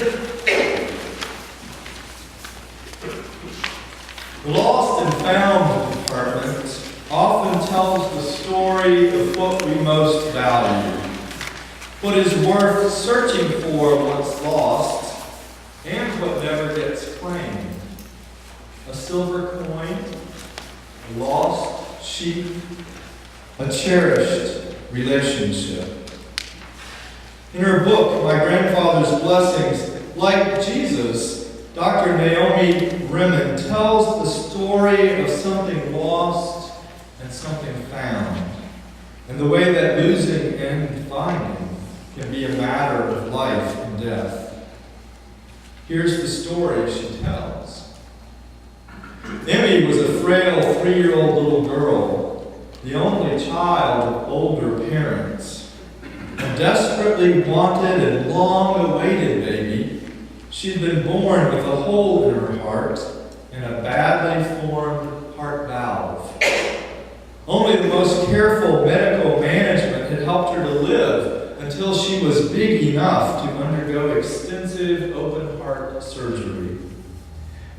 The Lost and Found department often tells the story of what we most value, what is worth searching for once lost, and what never gets claimed. A silver coin, a lost sheep, a cherished relationship. In her book, My Grandfather's Blessings, like Jesus, Dr. Naomi Remen tells the story of something lost and something found, and the way that losing and finding can be a matter of life and death. Here's the story she tells. Emmy was a frail 3-year-old little girl, the only child of older parents. A desperately wanted and long-awaited baby, she'd been born with a hole in her heart and a badly formed heart valve. Only the most careful medical management had helped her to live until she was big enough to undergo extensive open-heart surgery.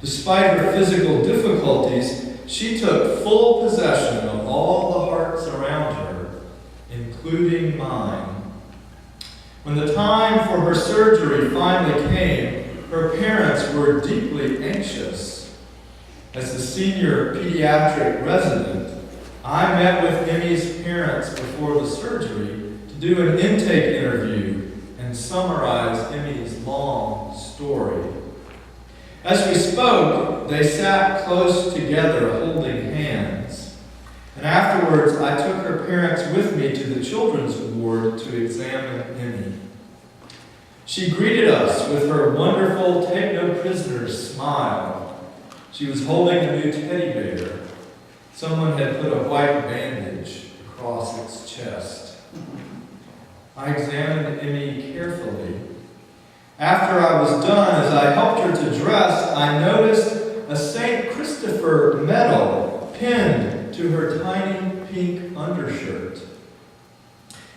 Despite her physical difficulties, she took full possession of all the hearts around her, including mine. When the time for her surgery finally came, her parents were deeply anxious. As the senior pediatric resident, I met with Emmy's parents before the surgery to do an intake interview and summarize Emmy's long story. As we spoke, they sat close together holding hands. And afterwards, I took her parents with me to the children's ward to examine Emmy. She greeted us with her wonderful take-no-prisoners smile. She was holding a new teddy bear. Someone had put a white bandage across its chest. I examined Emmy carefully. After I was done, as I helped her to dress, I noticed a St. Christopher medal pinned to her tiny pink undershirt.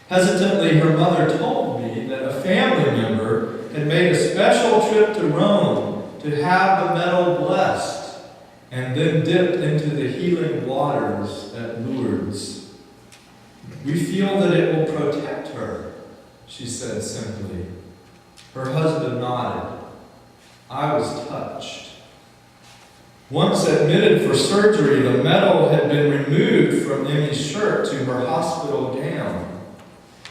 Hesitantly, her mother told me that a family member had made a special trip to Rome to have the medal blessed and then dipped into the healing waters at Lourdes. We feel that it will protect her, she said simply. Her husband nodded. I was touched. Once admitted for surgery, the medal had been removed from Emmy's shirt to her hospital gown.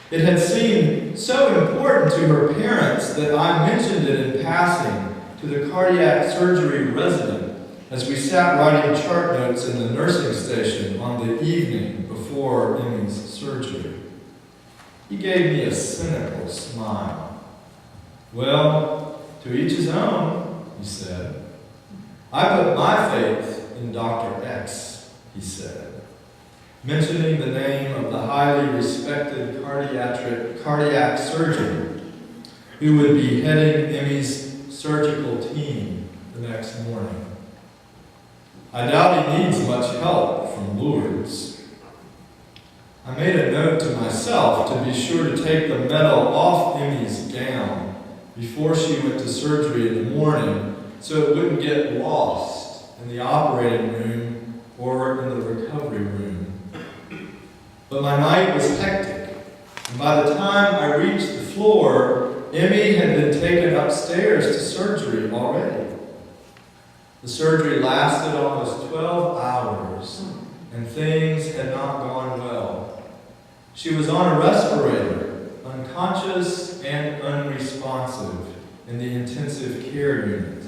It had seemed so important to her parents that I mentioned it in passing to the cardiac surgery resident as we sat writing chart notes in the nursing station on the evening before Emmy's surgery. He gave me a cynical smile. Well, to each his own, he said. I put my faith in Dr. X, he said, mentioning the name of the highly respected cardiac surgeon who would be heading Emmy's surgical team the next morning. I doubt he needs much help from Lourdes. I made a note to myself to be sure to take the medal off Emmy's gown before she went to surgery in the morning so it wouldn't get lost in the operating room or in the recovery room. But my night was hectic, and by the time I reached the floor, Emmy had been taken upstairs to surgery already. The surgery lasted almost 12 hours, and things had not gone well. She was on a respirator, unconscious and unresponsive, in the intensive care unit.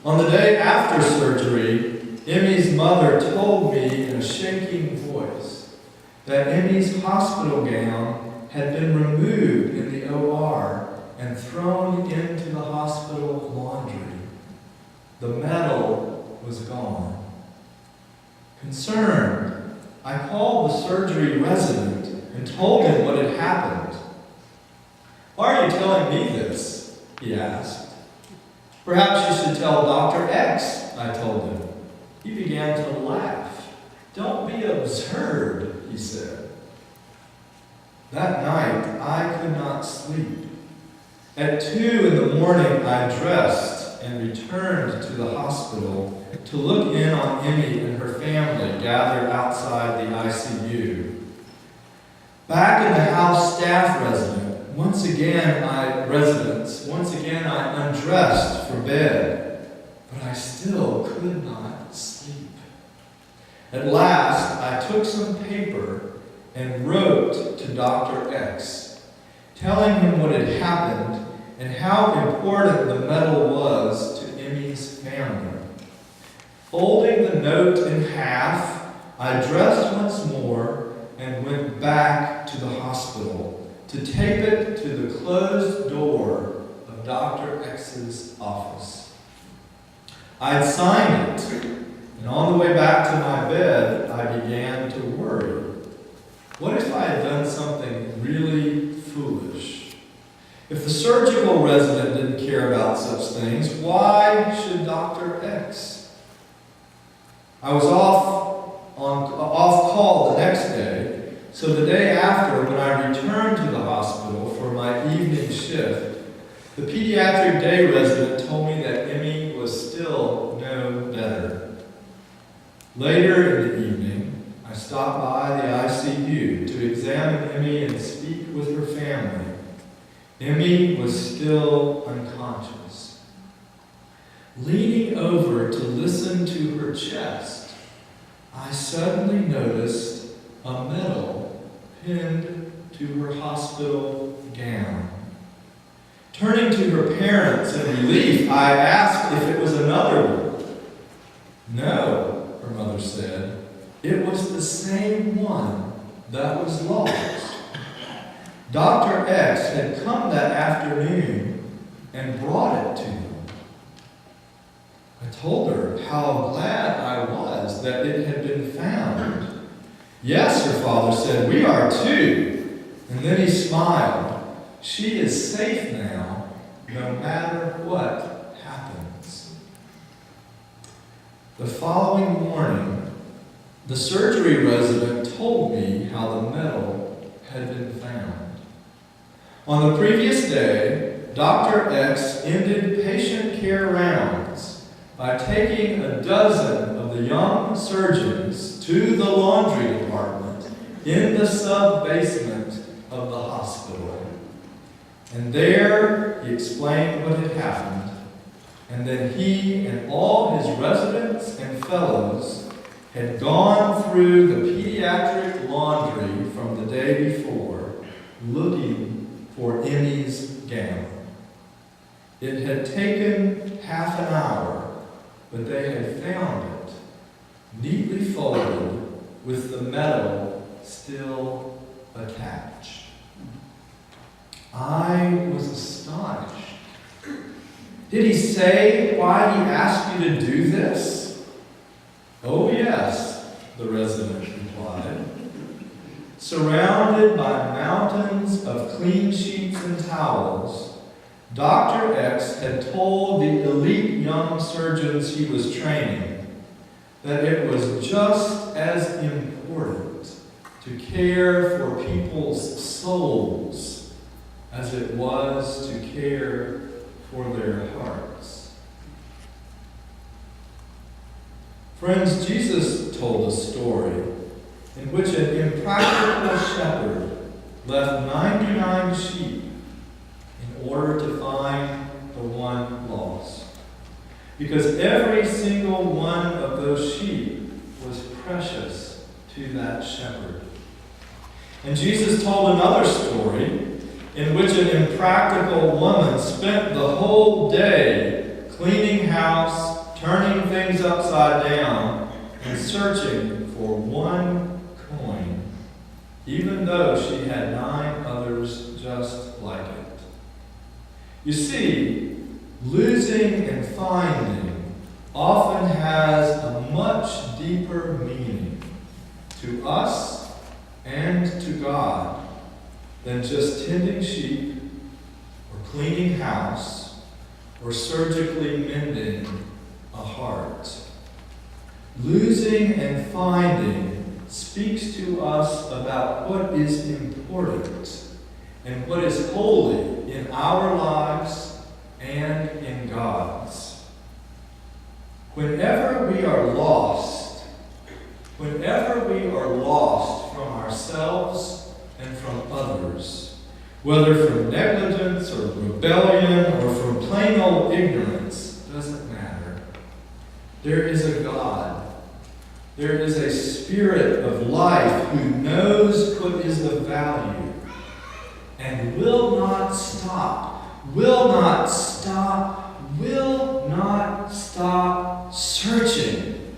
On the day after surgery, Emmy's mother told me in a shaking voice that Emmy's hospital gown had been removed in the OR and thrown into the hospital laundry. The medal was gone. Concerned, I called the surgery resident and told him what had happened. "Why are you telling me this?" he asked. "Perhaps you should tell Dr. X," I told him. He began to laugh. "Don't be absurd," he said. That night, I could not sleep. At 2 in the morning, I dressed and returned to the hospital to look in on Emmy and her family gathered outside the ICU. Back in the house staff once again I undressed for bed, but I still could not sleep. At last, I took some paper and wrote to Dr. X, telling him what had happened and how important the medal was to Emmy's family. Folding the note in half, I dressed once more and went back to the hospital to tape it to the closed door of Dr. X's office. I'd signed it, and on the way back to my bed, I began to worry. What if I had done something really foolish? If the surgical resident didn't care about such things, why should Dr. X? I was off call the next day, so the day after, when I returned to the hospital for my evening shift, the pediatric day resident told me that Emmy was still no better. Later in the evening, I stopped by the ICU to examine Emmy and speak with her family. Emmy was still unconscious. Leaning over to listen to her chest, I suddenly noticed a medal pinned to her hospital gown. Turning to her parents in relief, I asked if it was another one. No, her mother said. It was the same one that was lost. Dr. X had come that afternoon and brought it to them. I told her how glad I was that it had been found. Yes, her father said, we are too. And then he smiled. She is safe now, no matter what happens. The following morning, the surgery resident told me how the medal had been found. On the previous day, Dr. X ended patient care rounds by taking a dozen of the young surgeons to the laundry department in the sub-basement of the hospital. And there he explained what had happened, and then he and all his residents and fellows had gone through the pediatric laundry from the day before, looking for Emmy's gown. It had taken half an hour, but they had found it, neatly folded, with the medal still attached. I was astonished. Did he say why he asked you to do this? Oh, yes, the resident replied. Surrounded by mountains of clean sheets and towels, Dr. X had told the elite young surgeons he was training that it was just as important to care for people's souls as it was to care for their hearts. Friends, Jesus told a story in which an impractical shepherd left 99 sheep in order to find the one lost. Because every single one of those sheep was precious to that shepherd. And Jesus told another story in which an impractical woman spent the whole day cleaning house, turning things upside down, and searching for one coin, even though she had 9 others just like it. You see, losing and finding often has a much deeper meaning to us and to God than just tending sheep or cleaning house or surgically mending a heart. Losing and finding speaks to us about what is important and what is holy in our lives and in God's. Whenever we are lost from ourselves and from others, whether from negligence or rebellion or from plain old ignorance, doesn't matter. There is a God. There is a Spirit of life who knows what is the value and will not stop searching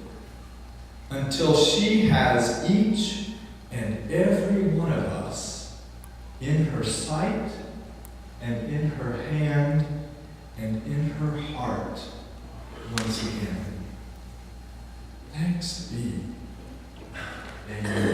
until she has each and every one of us in her sight and in her hand and in her heart once again. Thanks be. Amen.